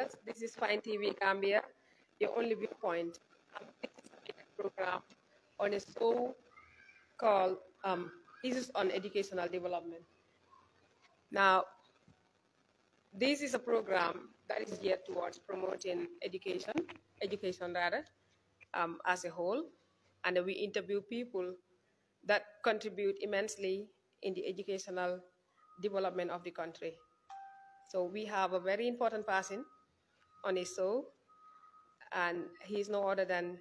viewers. This is Fine TV Gambia, your only viewpoint. This is a program on a show called Issues on Educational Development. Now, this is a program that is geared towards promoting education rather, as a whole, and we interview people that contribute immensely in the educational development of the country. So we have a very important person on his show, and he is no other than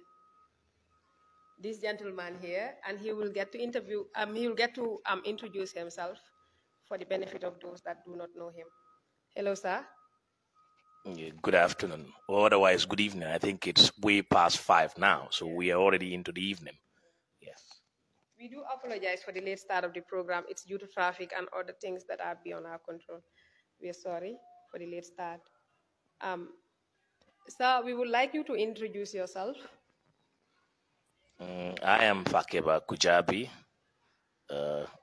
this gentleman here, and he will get to introduce himself for the benefit of those that do not know him. Hello, sir. Yeah, good afternoon, or otherwise good evening. I think it's way past 5 now, so we are already into the evening. Yes. We do apologize for the late start of the program. It's due to traffic and other things that are beyond our control. We are sorry for the late start. Sir, we would like you to introduce yourself. I am Fakebba Kujabi,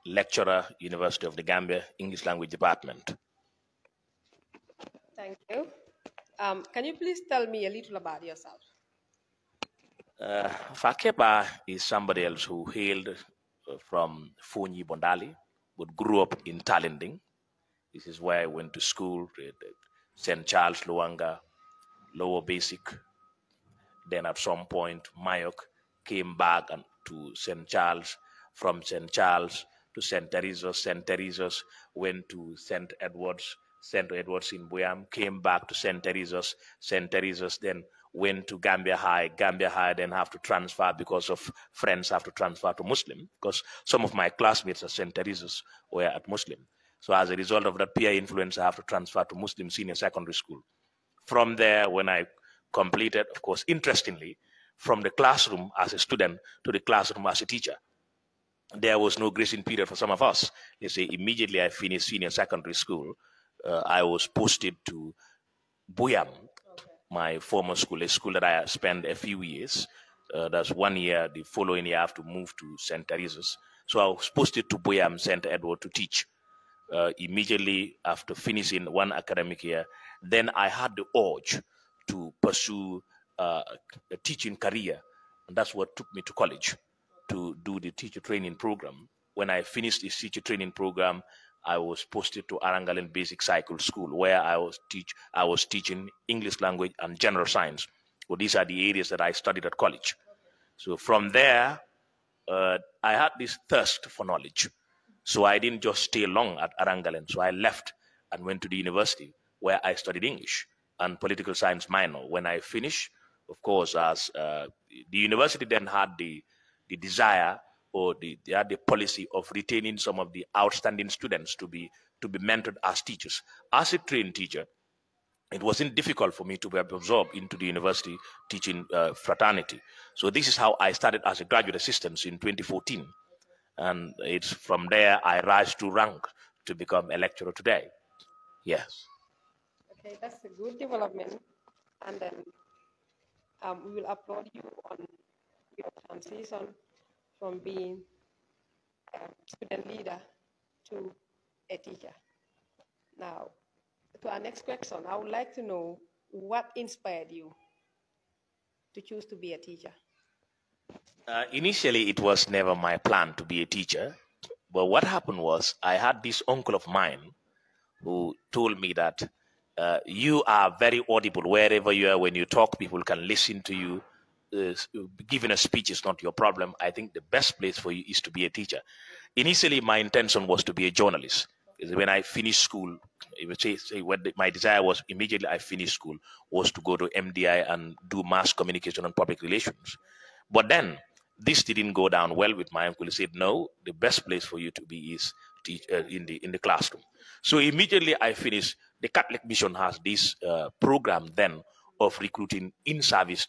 lecturer, University of the Gambia, English Language Department. Thank you. Can you please tell me a little about yourself? Fakebba is somebody else who hailed from Fonyi Bondali, but grew up in Talending. This is where I went to school, St. Charles Luanga, lower basic. Then at some point, Mayok came back to St. Charles, from St. Charles to St. Teresa's. St. Teresa's went to St. Edward's in Buyam, came back to St. Teresa's. St. Teresa's then went to Gambia High. Gambia High then have to transfer because of friends have to transfer to Muslim, because some of my classmates at St. Teresa's were at Muslim. So as a result of that peer influence, I have to transfer to Muslim senior secondary school. From there, when I completed, of course, interestingly, from the classroom as a student to the classroom as a teacher, there was no gracing period for some of us. They say immediately I finished senior secondary school, I was posted to Buyam, my former school, a school that I spent a few years. That's 1 year. The following year, I have to move to St. Teresa's. So I was posted to Buyam, St. Edward, to teach. Immediately after finishing one academic year, then I had the urge to pursue a teaching career. And that's what took me to college, to do the teacher training program. When I finished the teacher training program, I was posted to Arangalan Basic Cycle School, where I was teaching English language and general science. So these are the areas that I studied at college. So from there, I had this thirst for knowledge. So I didn't just stay long at Arangalan. So I left and went to the university, where I studied English and political science minor. When I finished, of course, as the university then had the desire, or they had the policy of retaining some of the outstanding students to be mentored as teachers. As a trained teacher, it wasn't difficult for me to be absorbed into the university teaching fraternity. So this is how I started as a graduate assistant in 2014. And it's from there I rise to rank to become a lecturer today. Yes. Okay, that's a good development. And then we will applaud you on your transition from being a student leader to a teacher. Now, to our next question, I would like to know what inspired you to choose to be a teacher? Initially, it was never my plan to be a teacher. But what happened was I had this uncle of mine who told me that you are very audible wherever you are. When you talk, people can listen to you. Giving a speech is not your problem. I think the best place for you is to be a teacher. Initially, my intention was to be a journalist. When I finished school, my desire was immediately I finished school was to go to MDI and do mass communication and public relations. But then this didn't go down well with my uncle. He said, no, the best place for you to be is in the classroom. So immediately I finished. The Catholic Mission has this program then of recruiting in-service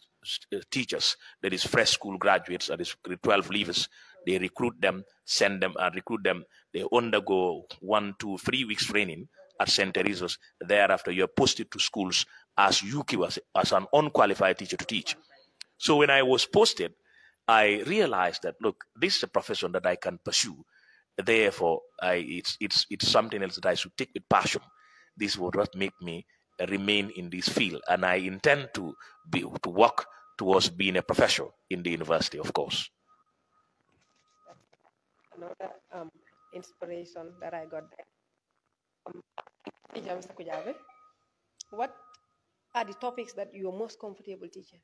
teachers, that is fresh school graduates, that is 12 leavers. They recruit them, send them, and recruit them. They undergo 1, 2, 3 weeks training at St. Teresa's. Thereafter, you're posted to schools as as an unqualified teacher to teach. So when I was posted, I realized that, look, this is a profession that I can pursue. Therefore, it's something else that I should take with passion. This would not make me remain in this field, and I intend to work towards being a professor in the university, of course. Another inspiration that I got there. Teacher Mr. Kujabi, what are the topics that you're most comfortable teaching?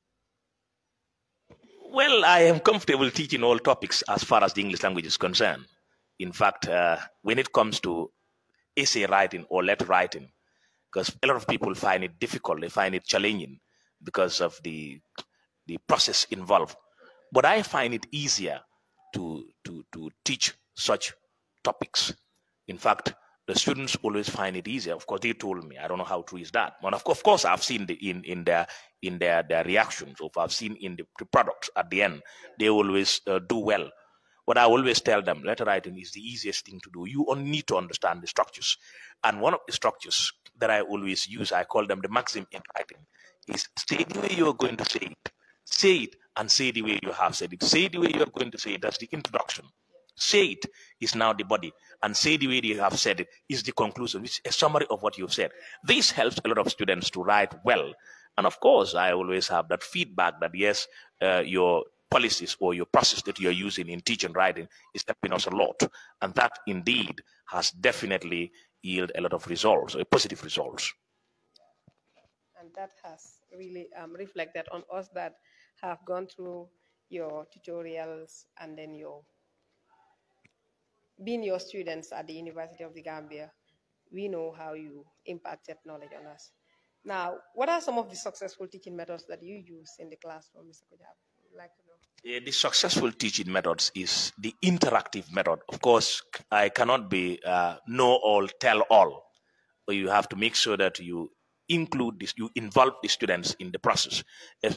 Well, I am comfortable teaching all topics as far as the English language is concerned. In fact, when it comes to essay writing or letter writing, because a lot of people find it difficult, they find it challenging because of the process involved. But I find it easier to teach such topics. In fact, the students always find it easier. Of course, they told me. I don't know how true is that. But of course, I've seen in their reactions, or I've seen in the product at the end, they always do well. But I always tell them, letter writing is the easiest thing to do. You only need to understand the structures. And one of the structures that I always use, I call them the maxim in writing, is say the way you are going to say it. Say it and say the way you have said it. Say the way you are going to say it. That's the introduction. Say it is now the body, and say the way you have said it is the conclusion, which is a summary of what you've said. This helps a lot of students to write well. And of course, I always have that feedback that yes, your policies or your process that you're using in teaching writing is helping us a lot. And that indeed has definitely yielded a lot of results, positive results. And that has really reflected on us that have gone through your tutorials and then being your students at the University of the Gambia. We know how you impacted knowledge on us. Now, what are some of the successful teaching methods that you use in the classroom, Mr. Kujabi? We'd like to know. Yeah, the successful teaching methods is the interactive method. Of course, I cannot be know all, tell all. But you have to make sure that you include this, you involve the students in the process.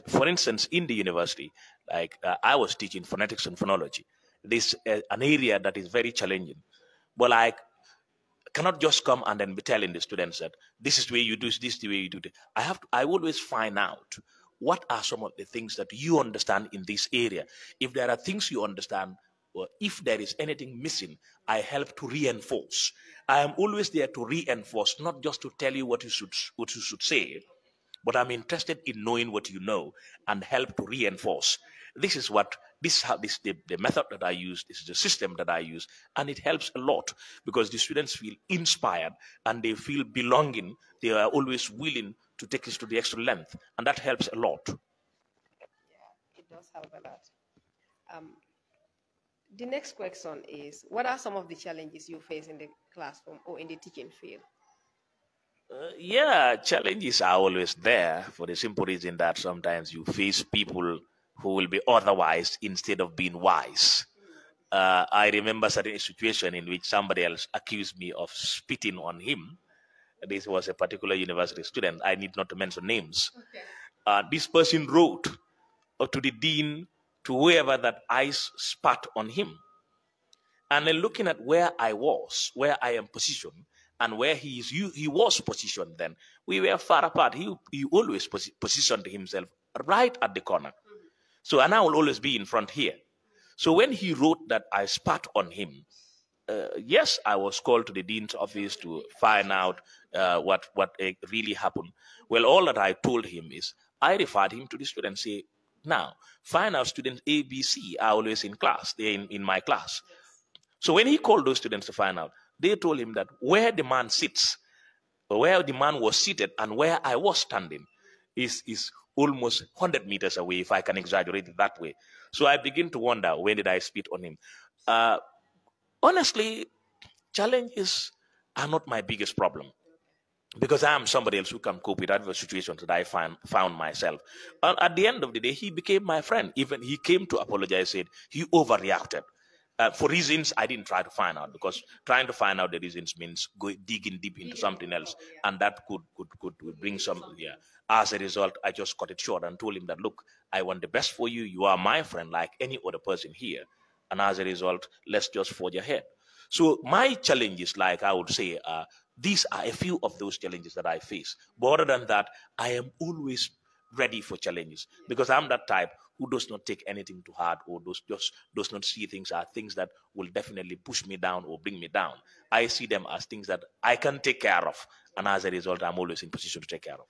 For instance, in the university, like I was teaching phonetics and phonology. This is an area that is very challenging. But I cannot just come and then be telling the students that this is the way you do this is the way you do it. I always find out what are some of the things that you understand in this area. If there are things you understand, or if there is anything missing, I help to reinforce. I am always there to reinforce, not just to tell you what you should say, but I'm interested in knowing what you know and help to reinforce. This is the method that I use. This is the system that I use, and it helps a lot because the students feel inspired and they feel belonging. They are always willing to take this to the extra length, and that helps a lot. Yeah, it does help a lot. The next question is, what are some of the challenges you face in the classroom or in the teaching field? Yeah, challenges are always there for the simple reason that sometimes you face people who will be otherwise instead of being wise. I remember certain situation in which somebody else accused me of spitting on him. This was a particular university student. I need not to mention names. Okay. This person wrote to the dean, to whoever, that I spat on him. And then looking at where I was, where I am positioned, and where he was positioned then, we were far apart. He always positioned himself right at the corner. So, and I will always be in front here. So when he wrote that I spat on him, yes, I was called to the dean's office to find out what really happened. Well, all that I told him is, I referred him to the students, say, now, find out students A, B, C are always in class. They're in my class. So when he called those students to find out, they told him that where the man sits, where the man was seated and where I was standing is almost 100 meters away, if I can exaggerate it that way. So I begin to wonder, when did I spit on him? Honestly, challenges are not my biggest problem, because I am somebody else who can cope with adverse situations that I found myself. And at the end of the day, he became my friend. Even he came to apologize, said he overreacted. For reasons I didn't try to find out, because trying to find out the reasons means digging deep into something else, and that could bring some. Yeah. As a result, I just cut it short and told him that, look, I want the best for you. You are my friend, like any other person here, and as a result, let's just forge ahead. So my challenges, like I would say, these are a few of those challenges that I face. But other than that, I am always ready for challenges, because I'm that type who does not take anything to heart, or does not see things as things that will definitely push me down or bring me down. I see them as things that I can take care of, And as a result, I'm always in position to take care of.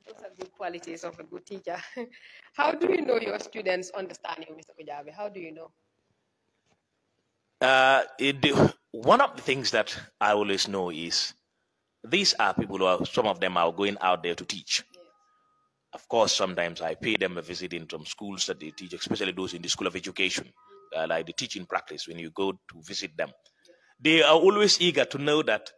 Those are good qualities of a good teacher. How do you know your students understand you, Mr. Kujabi? How do you know? One of the things that I always know is these are people who are, some of them are going out there to teach. Yes. Of course, sometimes I pay them a visit in some schools that they teach, especially those in the School of Education, like the teaching practice. When you go to visit them, they are always eager to know that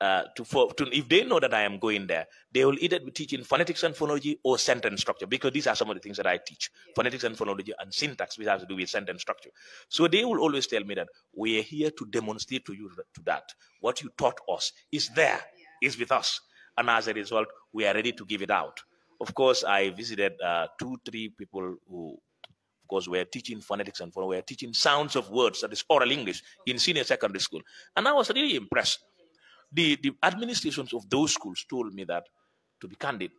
if they know that I am going there, they will either be teaching phonetics and phonology or sentence structure, because these are some of the things that I teach: phonetics and phonology and syntax, which has to do with sentence structure. So they will always tell me that we are here to demonstrate to you that what you taught us is there, is with us, and as a result, we are ready to give it out. Of course, I visited 2-3 people who, of course, were teaching phonetics and were teaching sounds of words, that is oral English, in senior secondary school, and I was really impressed. The administrations of those schools told me that, to be candid,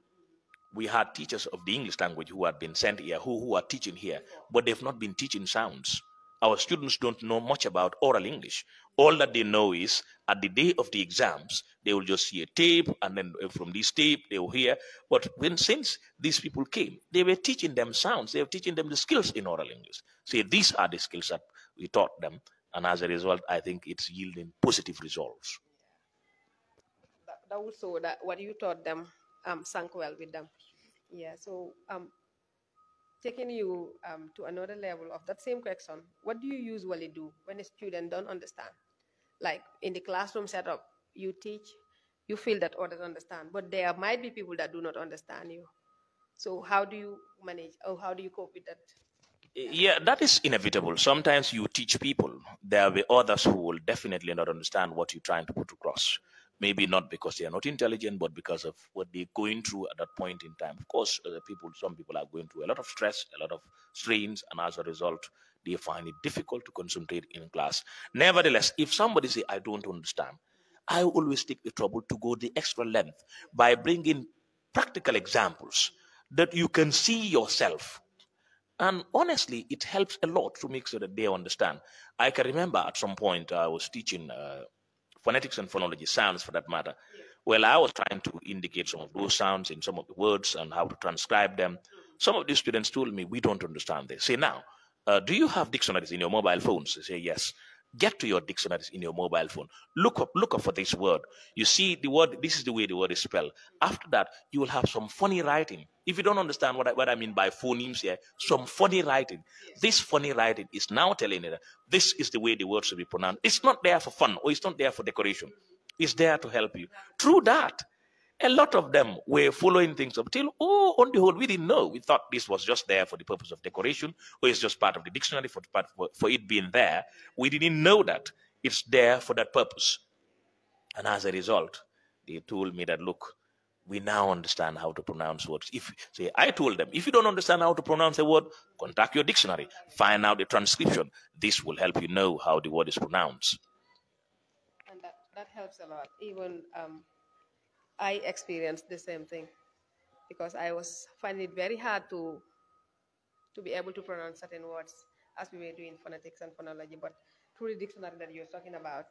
we had teachers of the English language who had been sent here, who are teaching here, but they've not been teaching sounds. Our students don't know much about oral English. All that they know is at the day of the exams, they will just see a tape, and then from this tape, they will hear. But since these people came, they were teaching them sounds. They were teaching them the skills in oral English. So these are the skills that we taught them. And as a result, I think it's yielding positive results. That also, that what you taught them sank well with them. Yeah. So taking you to another level of that same question, what do you usually do when a student don't understand? Like in the classroom setup, you teach, you feel that others understand, but there might be people that do not understand you. So how do you manage, or how do you cope with that? Yeah, that is inevitable. Sometimes you teach people, there will be others who will definitely not understand what you're trying to put across. Maybe not because they are not intelligent, but because of what they're going through at that point in time. Of course, some people are going through a lot of stress, a lot of strains, and as a result, they find it difficult to concentrate in class. Nevertheless, if somebody say, I don't understand, I always take the trouble to go the extra length by bringing practical examples that you can see yourself. And honestly, it helps a lot to make sure that they understand. I can remember at some point I was teaching phonetics and phonology, sounds for that matter. Well, I was trying to indicate some of those sounds in some of the words and how to transcribe them. Some of these students told me, we don't understand this. Say, now, do you have dictionaries in your mobile phones? They say, yes. Get to your dictionaries in your mobile phone. Look up for this word. You see the word, this is the way the word is spelled. After that, you will have some funny writing. If you don't understand what I mean by phonemes here, some funny writing. This funny writing is now telling you that this is the way the word should be pronounced. It's not there for fun, or it's not there for decoration. It's there to help you. Through that, a lot of them were following things up till, on the whole, we didn't know. We thought this was just there for the purpose of decoration, or it's just part of the dictionary for it being there. We didn't know that it's there for that purpose. And as a result, they told me that, look, we now understand how to pronounce words. I told them, if you don't understand how to pronounce a word, contact your dictionary, find out the transcription. This will help you know how the word is pronounced. And that helps a lot. Even I experienced the same thing, because I was finding it very hard to be able to pronounce certain words as we were doing phonetics and phonology. But through the dictionary that you're talking about,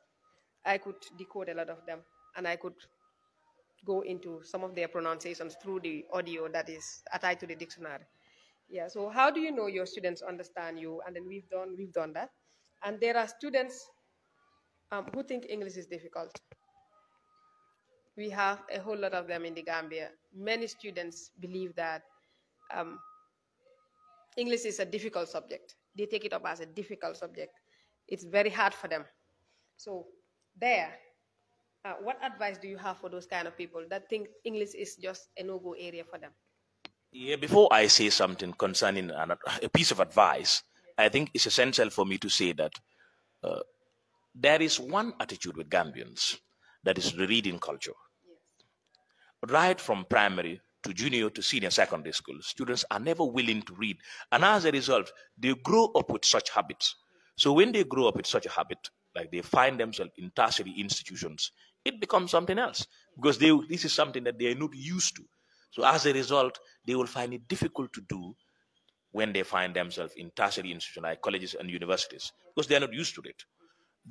I could decode a lot of them, and I could go into some of their pronunciations through the audio that is attached to the dictionary. Yeah. So how do you know your students understand you? And then we've done that. And there are students who think English is difficult. We have a whole lot of them in the Gambia. Many students believe that English is a difficult subject. They take it up as a difficult subject. It's very hard for them. So what advice do you have for those kind of people that think English is just a no-go area for them? Yeah, before I say something concerning a piece of advice, I think it's essential for me to say that there is one attitude with Gambians, that is the reading culture. Right from primary to junior to senior secondary school, students are never willing to read. And as a result, they grow up with such habits. So when they grow up with such a habit, like they find themselves in tertiary institutions, it becomes something else, because this is something that they are not used to. So as a result, they will find it difficult to do when they find themselves in tertiary institutions like colleges and universities, because they are not used to it.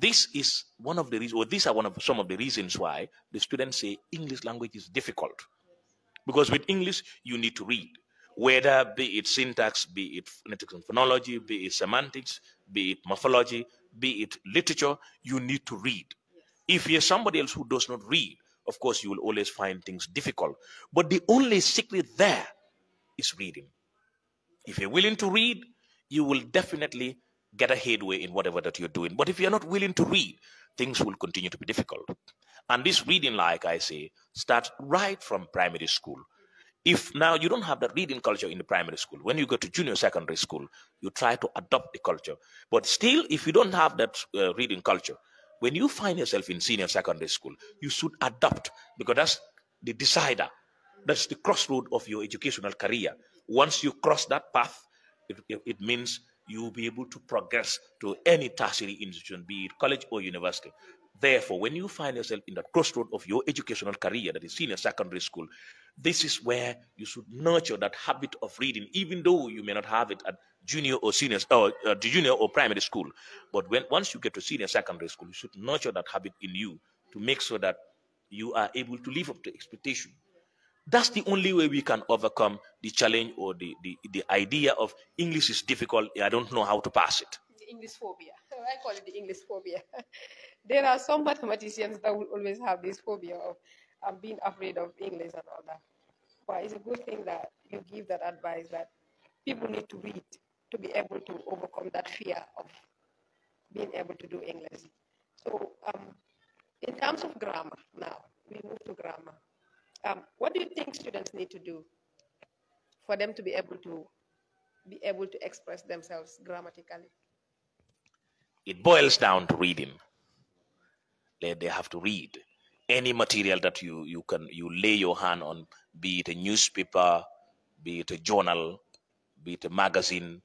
This is one of the reasons, or these are some of the reasons why the students say English language is difficult. Because with English, you need to read, whether be it syntax, be it phonetics and phonology, be it semantics, be it morphology, be it literature, you need to read. If you're somebody else who does not read, of course, you will always find things difficult. But the only secret there is reading. If you're willing to read, you will definitely get a headway in whatever that you're doing. But if you're not willing to read, things will continue to be difficult. And this reading, like I say, starts right from primary school. If now you don't have that reading culture in the primary school, when you go to junior secondary school, you try to adopt the culture. But still, if you don't have that reading culture, when you find yourself in senior secondary school, you should adopt, because that's the decider. That's the crossroad of your educational career. Once you cross that path, it means you will be able to progress to any tertiary institution, be it college or university. Therefore, when you find yourself in the crossroad of your educational career, that is senior secondary school, this is where you should nurture that habit of reading, even though you may not have it at junior or senior or junior or primary school. But once you get to senior secondary school, you should nurture that habit in you to make sure that you are able to live up to expectation. That's the only way we can overcome the challenge or the idea of English is difficult, I don't know how to pass it. The English phobia. I call it the English phobia. There are some mathematicians that will always have this phobia of being afraid of English and all that. But it's a good thing that you give that advice that people need to read to be able to overcome that fear of being able to do English. So in terms of grammar now, we move to grammar. What do you think students need to do for them to be able to express themselves grammatically? It boils down to reading. They have to read any material that you lay your hand on, be it a newspaper, be it a journal, be it a magazine,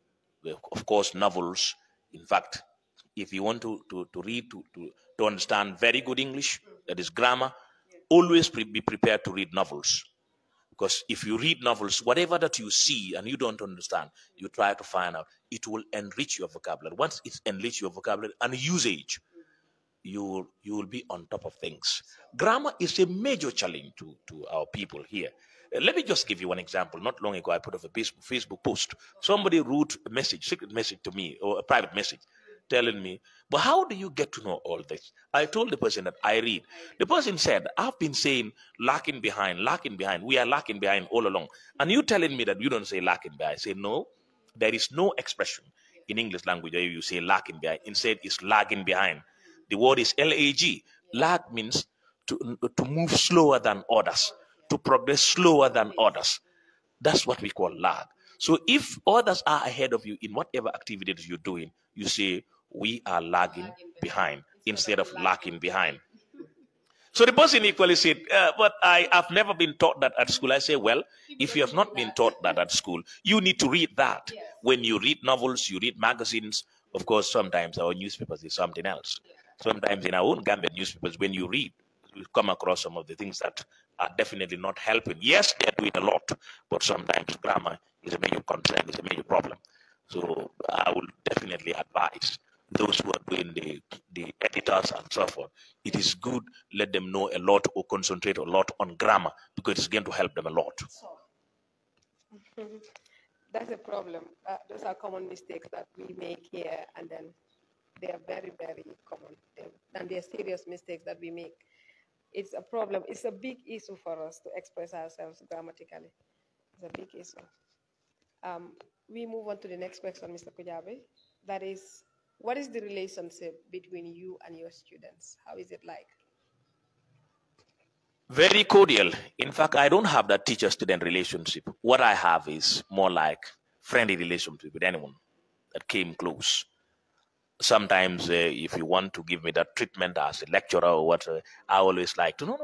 of course novels. In fact, if you want to read to understand very good English, that is grammar, always be prepared to read novels. Because if you read novels, whatever that you see and you don't understand, you try to find out, it will enrich your vocabulary. Once it's enriched your vocabulary and usage, you will be on top of things. Grammar is a major challenge to our people here. Let me just give you one example. Not long ago, I put up a Facebook post. Somebody wrote a message, secret message to me, or a private message, telling me, but how do you get to know all this? I told the person that I read. The person said, I've been saying lacking behind. We are lacking behind all along. And you telling me that you don't say lacking behind. I say, no, there is no expression in English language where you say lacking behind. Instead, it's lagging behind. The word is lag. Lag means to move slower than others, to progress slower than others. That's what we call lag. So if others are ahead of you in whatever activities you're doing, you say, we are lagging behind instead of lacking behind. So the person equally said, but I have never been taught that at school. I say, well, if you have not been taught that at school, you need to read that. When you read novels, you read magazines, of course, sometimes our newspapers is something else. Sometimes in our own Gambian newspapers, when you read, you come across some of the things that are definitely not helping. Yes, they're doing a lot, but sometimes grammar is a major concern, is a major problem. So I will definitely advise those who are doing the editors and so forth, it is good, let them know a lot or concentrate a lot on grammar, because it's going to help them a lot. That's a problem. Those are common mistakes that we make here, and then they are very, very common. And they are serious mistakes that we make. It's a problem. It's a big issue for us to express ourselves grammatically. It's a big issue. We move on to the next question, Mr. Kujabi. That is, what is the relationship between you and your students? How is it like? Very cordial. In fact, I don't have that teacher-student relationship. What I have is more like friendly relationship with anyone that came close. Sometimes if you want to give me that treatment as a lecturer or what, I always like to, no,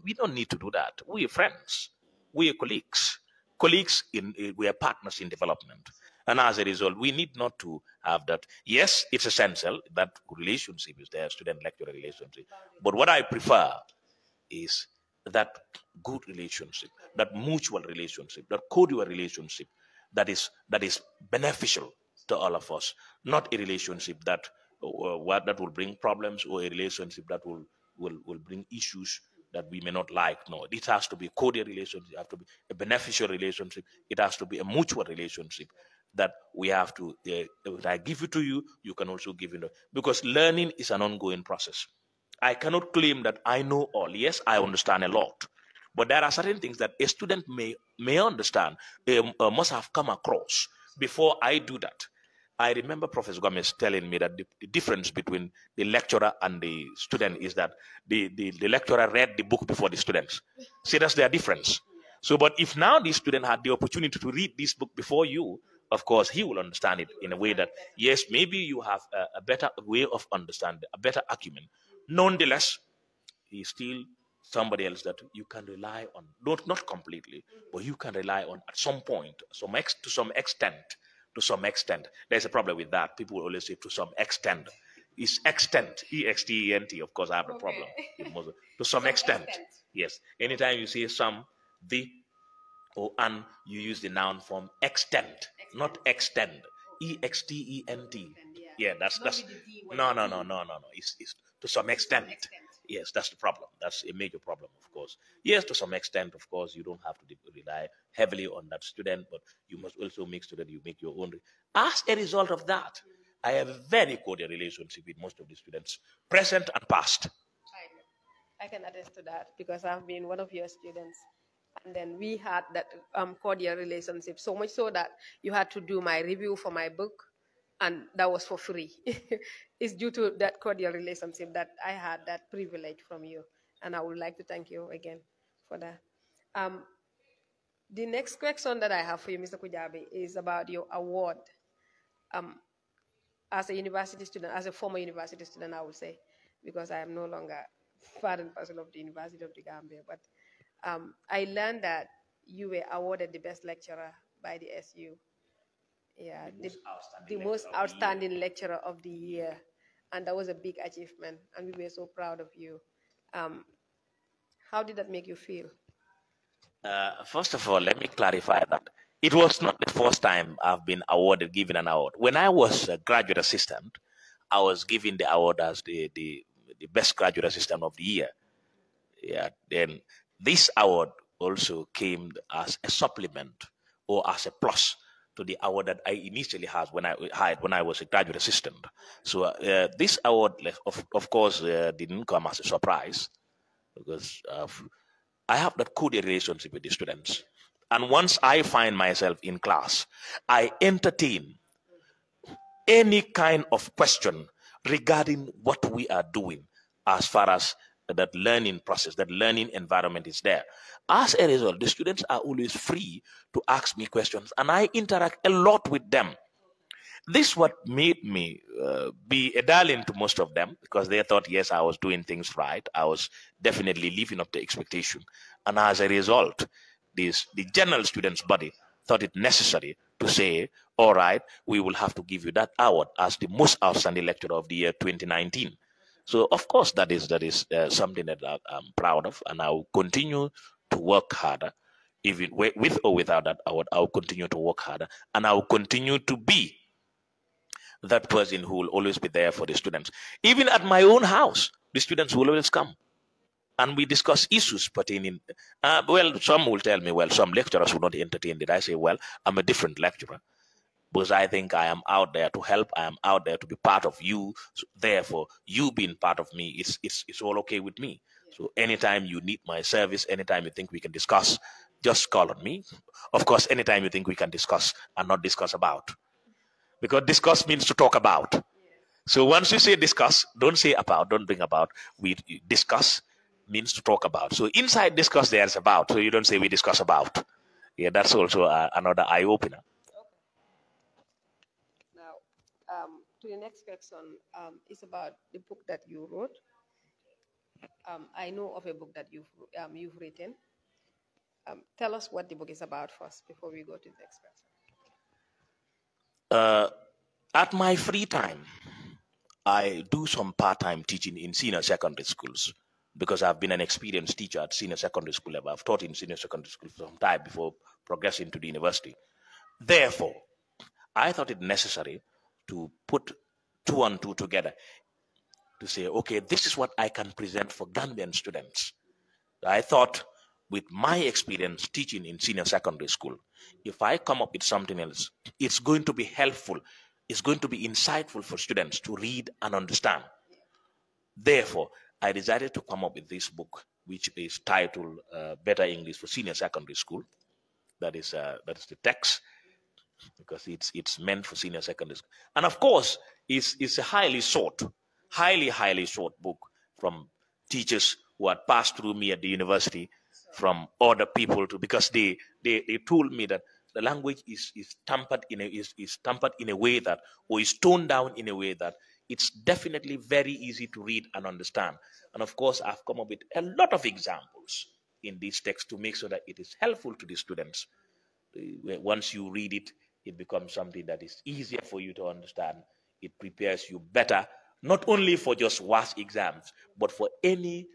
we don't need to do that. We are friends. We are colleagues. We are partners in development. And as a result, we need not to have that. Yes, it's essential that relationship is there, student-lecturer relationship. But what I prefer is that good relationship, that mutual relationship, that cordial relationship that is beneficial to all of us, not a relationship that what that will bring problems, or a relationship that will bring issues that we may not like. No, it has to be a cordial relationship. It has to be a beneficial relationship. It has to be a mutual relationship that we have to. If I give it to you, you can also give it. Because learning is an ongoing process. I cannot claim that I know all. Yes, I understand a lot, but there are certain things that a student may understand, must have come across before I do that. I remember Professor Gomez telling me that the difference between the lecturer and the student is that the lecturer read the book before the students. See, that's their difference. So, but if now the student had the opportunity to read this book before you, of course, he will understand it in a way that, yes, maybe you have a better way of understanding, a better acumen. Nonetheless, he's still somebody else that you can rely on. Not completely, but you can rely on at some point, to some extent. To some extent, there's a problem with that. People will always say to some extent. It's extent, extent. Of course, I have a problem with most to some extent. Yes. Anytime you see some, the, or an, you use the noun form extent, not extend. Extent. Yeah, that's no. It's to some extent. Yes, that's the problem. That's a major problem, of course. Yes, to some extent, of course, you don't have to rely heavily on that student, but you must also make sure that you make your own. As a result of that, I have a very cordial relationship with most of the students, present and past. I can attest to that because I've been one of your students. And then we had that cordial relationship, so much so that you had to do my review for my book, and that was for free. It's due to that cordial relationship that I had that privilege from you, and I would like to thank you again for that. The next question that I have for you, Mr. Kujabi, is about your award. As a university student, as a former university student, I would say, because I am no longer part and parcel of the University of the Gambia, but I learned that you were awarded the best lecturer by the SU. Yeah, the most outstanding lecturer of the year. And that was a big achievement, and we were so proud of you. How did that make you feel? First of all, let me clarify that. It was not the first time I've been given an award. When I was a graduate assistant, I was given the award as the best graduate assistant of the year. Yeah, then this award also came as a supplement or as a plus to the award that I initially had when I was a graduate assistant. So this award, of course, didn't come as a surprise because I have that cordial relationship with the students. And once I find myself in class, I entertain any kind of question regarding what we are doing as far as that learning process, that learning environment is there. As a result, the students are always free to ask me questions, and I interact a lot with them. This what made me be a darling to most of them, because they thought, yes, I was doing things right. I was definitely living up to expectation. And as a result, the general students' body thought it necessary to say, all right, we will have to give you that award as the most outstanding lecturer of the year 2019. So, of course, that is something that I'm proud of, and I will continue to work harder. Even with or without that award, I will continue to work harder, and I will continue to be that person who will always be there for the students. Even at my own house, the students will always come, and we discuss issues pertaining. Well, some will tell me, well, some lecturers will not entertain it. I say, well, I'm a different lecturer, because I think I am out there to help. I am out there to be part of you. So therefore, you being part of me, it's all okay with me. So anytime you need my service, anytime you think we can discuss, just call on me. Of course, anytime you think we can discuss and not discuss about, because discuss means to talk about. So once you say discuss, don't say about, don't bring about. We discuss means to talk about. So inside discuss, there's about. So you don't say we discuss about. Yeah, that's also another eye opener. To the next question is about the book that you wrote. I know of a book that you've written. Tell us what the book is about first before we go to the next question. At my free time, I do some part-time teaching in senior secondary schools, because I've been an experienced teacher at senior secondary school level. I've taught in senior secondary school for some time before progressing to the university. Therefore, I thought it necessary to put two and two together to say, okay, this is what I can present for Gambian students. I thought with my experience teaching in senior secondary school, if I come up with something else, it's going to be helpful. It's going to be insightful for students to read and understand. Therefore, I decided to come up with this book, which is titled Better English for Senior Secondary School. That is the text, because it's meant for senior secondary school. And of course, it's a highly sought book from teachers who had passed through me at the university, from other people too, because they told me that the language is tempered in a way that, or is toned down in a way that it's definitely very easy to read and understand. And of course, I've come up with a lot of examples in this text to make sure that it is helpful to the students. Once you read it, it becomes something that is easier for you to understand. It prepares you better, not only for just WAS exams, but for any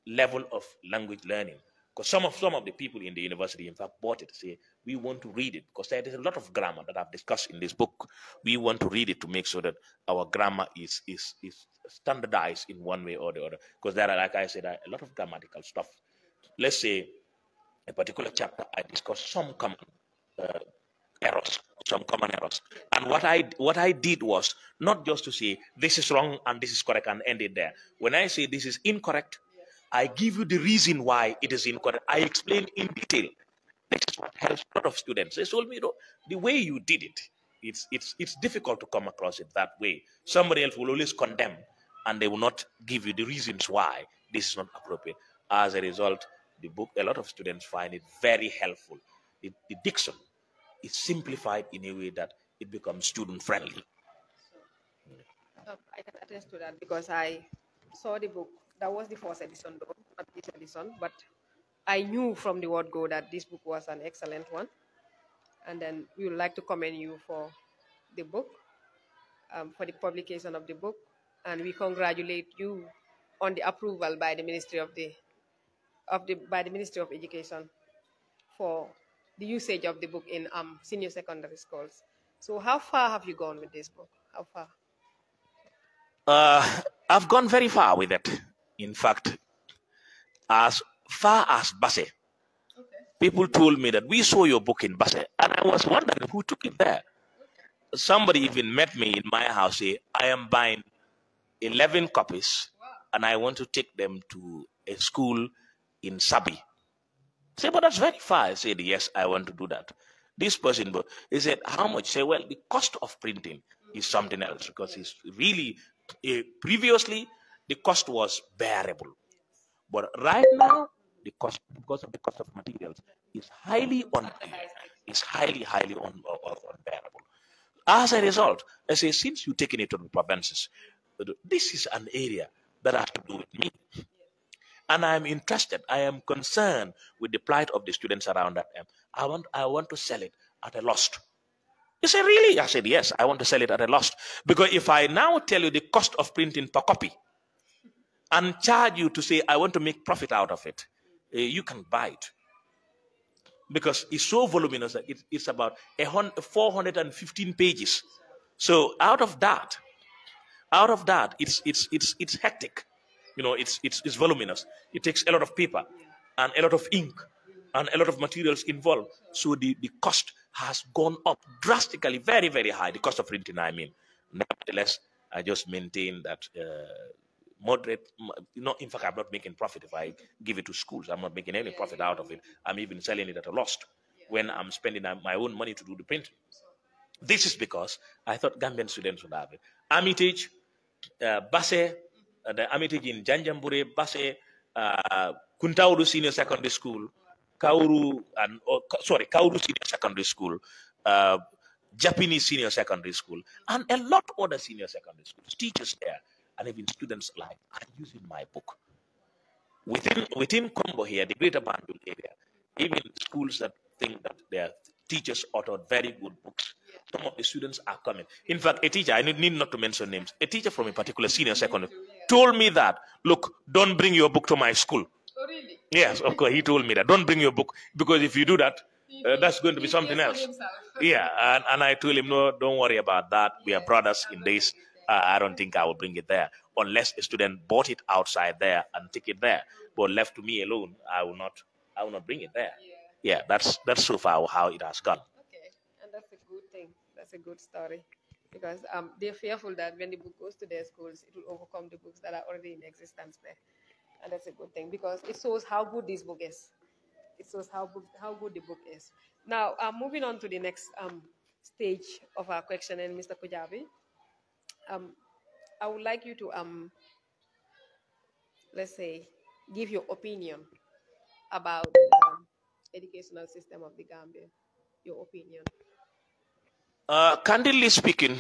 level of language learning. Because some of the people in the university, in fact, bought it to say, we want to read it, because there is a lot of grammar that I've discussed in this book. We want to read it to make sure that our grammar is standardized in one way or the other. Because there are, like I said, a lot of grammatical stuff. Let's say a particular chapter, I discussed some common errors. And what I did was not just to say this is wrong and this is correct and end it there. When I say this is incorrect, I give you the reason why it is incorrect. I explain in detail. This is what helps a lot of students. They told me, the way you did it, it's difficult to come across it that way. Somebody else will always condemn, and they will not give you the reasons why this is not appropriate. As a result, the book, a lot of students find it very helpful. The diction is simplified in a way that it becomes student friendly. I can attest to that because I saw the book. That was the first edition, though, not this edition, but I knew from the word go that this book was an excellent one. And then we would like to commend you for the book, for the publication of the book, and we congratulate you on the approval by the Ministry of Education for the usage of the book in senior secondary schools. So how far have you gone with this book? How far? I've gone very far with it. In fact, as far as Basse. Okay. People told me that we saw your book in Basse, and I was wondering who took it there. Okay. Somebody even met me in my house, say, I am buying 11 copies, wow, and I want to take them to a school in Sabi. I said, but that's very far. I said, yes, I want to do that. This person, he said, how much? I said, well, the cost of printing is something else, because it's really, previously, the cost was bearable. But right now, the cost, because of the cost of materials, is highly unbearable. As a result, I say, since you're taking it to the provinces, this is an area that has to do with me. And I'm interested, I am concerned with the plight of the students around that. I want to sell it at a loss. You say, really? I said, yes, I want to sell it at a loss. Because if I now tell you the cost of printing per copy, and charge you to say, I want to make profit out of it, you can buy it. Because it's so voluminous that it's about 415 pages. So out of that, it's hectic. You know, it's voluminous. It takes a lot of paper and a lot of ink and a lot of materials involved. So the cost has gone up drastically, very, very high. The cost of printing, I mean. Nevertheless, I just maintain that moderate, in fact, I'm not making profit if I give it to schools. I'm not making any profit out of it. I'm even selling it at a loss when I'm spending my own money to do the printing. This is because I thought Gambian students would have it. Armitage, Basse, the Armitage in Janjambure, Basse, Kuntauru Senior Secondary School, Kauru Senior Secondary School, Japanese Senior Secondary School, and a lot of other senior secondary schools, teachers there, and even students alike are using my book. Within Congo here, the Greater Banjul area, even schools that think that their teachers authored very good books, some of the students are coming. In fact, a teacher, I need not to mention names, a teacher from a particular senior secondary told me that, look, don't bring your book to my school. Oh, really? Yes, of course, he told me that. Don't bring your book, because if you do that, that's going to be something else. Yeah, and I told him, no, don't worry about that. We are brothers in this. I don't think I will bring it there unless a student bought it outside there and take it there. But left to me alone, I will not. I will not bring it there. Yeah, that's so far how it has gone. Okay, and that's a good thing. That's a good story, because they're fearful that when the book goes to their schools, it will overcome the books that are already in existence there, and that's a good thing because it shows how good this book is. It shows how good the book is. Now, moving on to the next stage of our question, and Mr. Kujabi, um, I would like you to let's say, give your opinion about the educational system of the Gambia. Your opinion. Candidly speaking,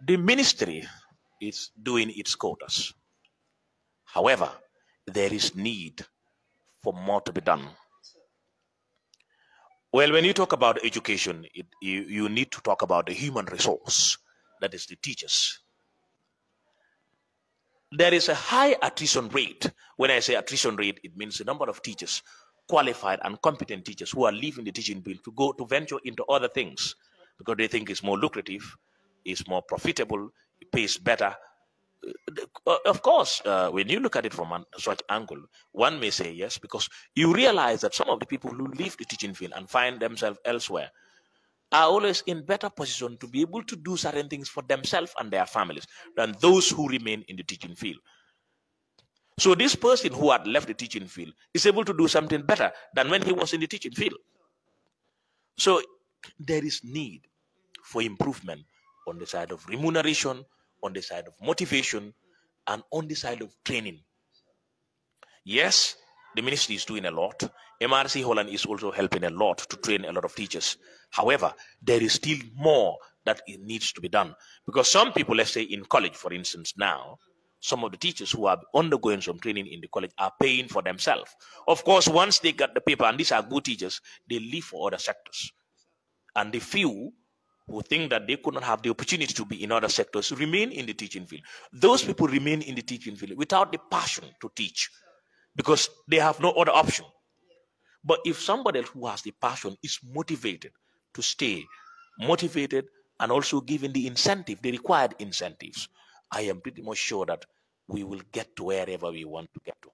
the ministry is doing its quotas. However, there is need for more to be done. Well, when you talk about education, you need to talk about the human resource, that is the teachers. There is a high attrition rate. When I say attrition rate, it means the number of teachers, qualified and competent teachers who are leaving the teaching field to go to venture into other things because they think it's more lucrative, it's more profitable, it pays better. Of course, when you look at it from such angle, one may say yes, because you realize that some of the people who leave the teaching field and find themselves elsewhere are always in better position to be able to do certain things for themselves and their families than those who remain in the teaching field. So this person who had left the teaching field is able to do something better than when he was in the teaching field. So there is need for improvement on the side of remuneration, on the side of motivation, and on the side of training. Yes, the ministry is doing a lot. MRC Holland is also helping a lot to train a lot of teachers. However, there is still more that it needs to be done. Because some people, let's say in college, for instance, now, some of the teachers who are undergoing some training in the college are paying for themselves. Of course, once they get the paper, and these are good teachers, they leave for other sectors. And the few who think that they could not have the opportunity to be in other sectors remain in the teaching field. Those people remain in the teaching field without the passion to teach because they have no other option. But if somebody else who has the passion is motivated to stay, motivated and also given the incentive, the required incentives, I am pretty much sure that we will get to wherever we want to get to.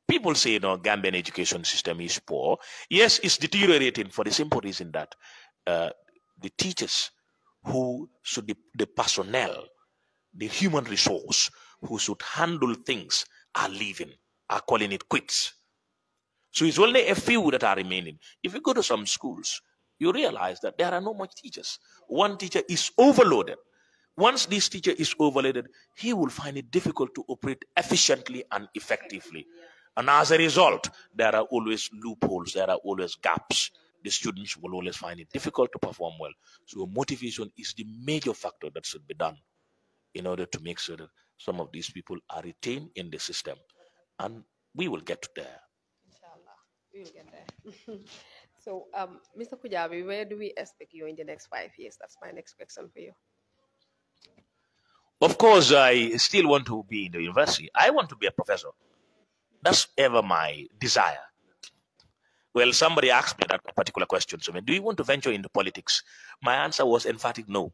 People say, Gambian education system is poor. Yes, it's deteriorating for the simple reason that the teachers who should be the personnel, the human resource who should handle things are leaving, are calling it quits. So it's only a few that are remaining. If you go to some schools, you realize that there are not much teachers. One teacher is overloaded. Once this teacher is overloaded, he will find it difficult to operate efficiently and effectively. And as a result, there are always loopholes, there are always gaps. The students will always find it difficult to perform well. So motivation is the major factor that should be done in order to make sure that some of these people are retained in the system. And we will get to there. Inshallah, we will get there. So, Mr. Kujabi, where do we expect you in the next 5 years? That's my next question for you. Of course, I still want to be in the university. I want to be a professor. That's ever my desire. Well, somebody asked me that particular question. So, do you want to venture into politics? My answer was emphatic no.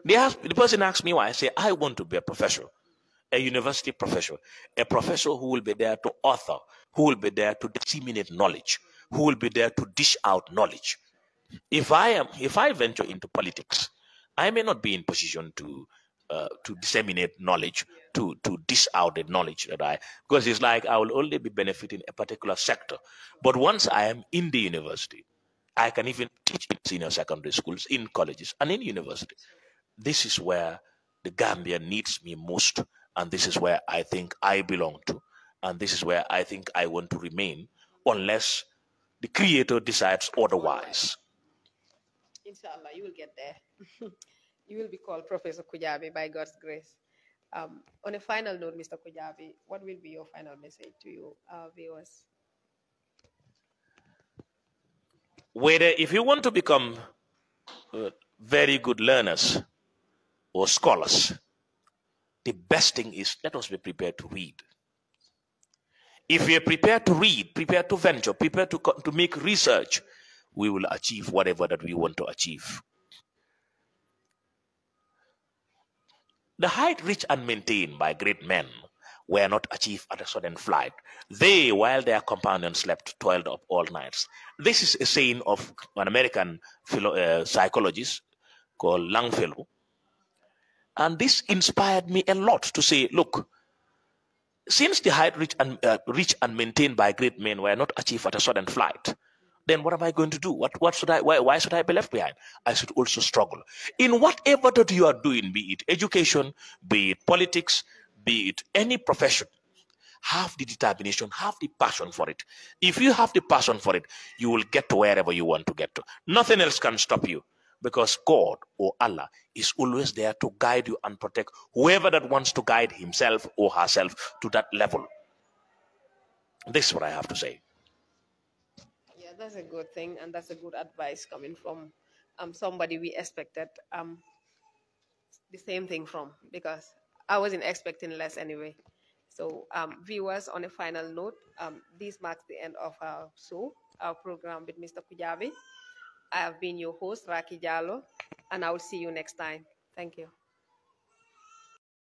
The person asked me why. I say, I want to be a professor, a university professor, a professor who will be there to author, who will be there to disseminate knowledge, who will be there to dish out knowledge. If I venture into politics, I may not be in position to disseminate knowledge, to dish out the knowledge because it's like I will only be benefiting a particular sector. But once I am in the university, I can even teach in senior secondary schools, in colleges, and in university. This is where the Gambia needs me most, and this is where I think I belong to, and this is where I think I want to remain, unless the Creator decides otherwise. Inshallah, you will get there. You will be called Professor Kujabi by God's grace. On a final note, Mr. Kujabi, what will be your final message to your viewers? Whether if you want to become very good learners or scholars, the best thing is let us be prepared to read. If we are prepared to read, prepared to venture, prepared to make research, we will achieve whatever that we want to achieve. The height reached and maintained by great men were not achieved at a sudden flight. They, while their companions slept, toiled up all nights. This is a saying of an American psychologist called Longfellow. And this inspired me a lot to say, look, since the height reached and maintained by great men were not achieved at a sudden flight, then what am I going to do? What should I? Why should I be left behind? I should also struggle in whatever that you are doing, be it education, be it politics, be it any profession. Have the determination, have the passion for it. If you have the passion for it, you will get to wherever you want to get to. Nothing else can stop you, because God or Allah is always there to guide you and protect whoever that wants to guide himself or herself to that level. This is what I have to say. Yeah, that's a good thing, and that's a good advice coming from somebody we expected the same thing from, because I wasn't expecting less anyway. So, viewers, on a final note, this marks the end of our show, our program with Mr. Kujabi. I have been your host, Raki Jallo, and I will see you next time. Thank you.